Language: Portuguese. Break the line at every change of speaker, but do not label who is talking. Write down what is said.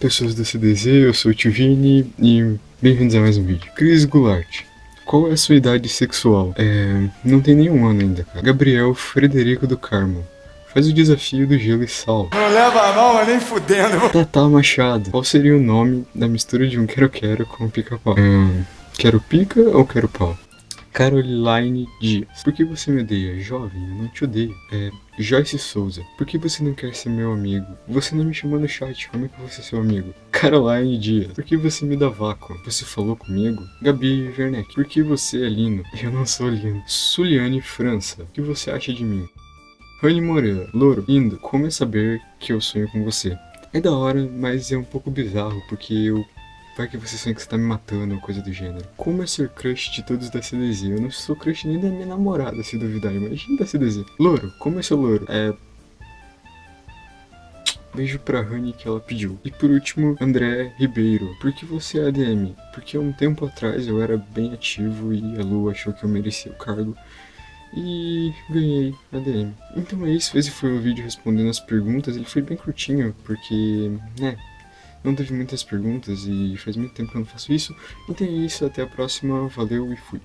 pessoas do CDZ, eu sou o Tio Vini e bem-vindos a mais um vídeo. Cris Goulart, qual é a sua idade sexual? Não tem nenhum ano ainda, cara. Gabriel Frederico do Carmo, faz o desafio do gelo e sal.
Não leva a mão, mas nem fudendo.
Tata Machado, qual seria o nome da mistura de um quero-quero com um pica-pau? Quero pica ou quero pau? Caroline Dias, por que você me odeia? Jovem, eu não te odeio. Joyce Souza, por que você não quer ser meu amigo? Você não me chamou no chat, como é que eu vou ser seu amigo? Caroline Dias, por que você me dá vácuo? Você falou comigo? Gabi Werneck, por que você é lindo? Eu não sou lindo. Suliane França, o que você acha de mim? Rani Moreira, louro, lindo, como é saber que eu sonho com você? É da hora, mas é um pouco bizarro, porque vai que você sonha que você tá me matando ou coisa do gênero. Como é ser crush de todos da CDZ? Eu não sou crush nem da minha namorada, se duvidar. Imagina da CDZ. Louro, como é seu louro? Beijo pra Rani que ela pediu. E por último, André Ribeiro. Por que você é ADM? Porque há um tempo atrás eu era bem ativo e a Lu achou que eu merecia o cargo. E ganhei ADM. Então é isso, esse foi o vídeo respondendo as perguntas. Ele foi bem curtinho, porque, não teve muitas perguntas e faz muito tempo que eu não faço isso. Então é isso, até a próxima, valeu e fui.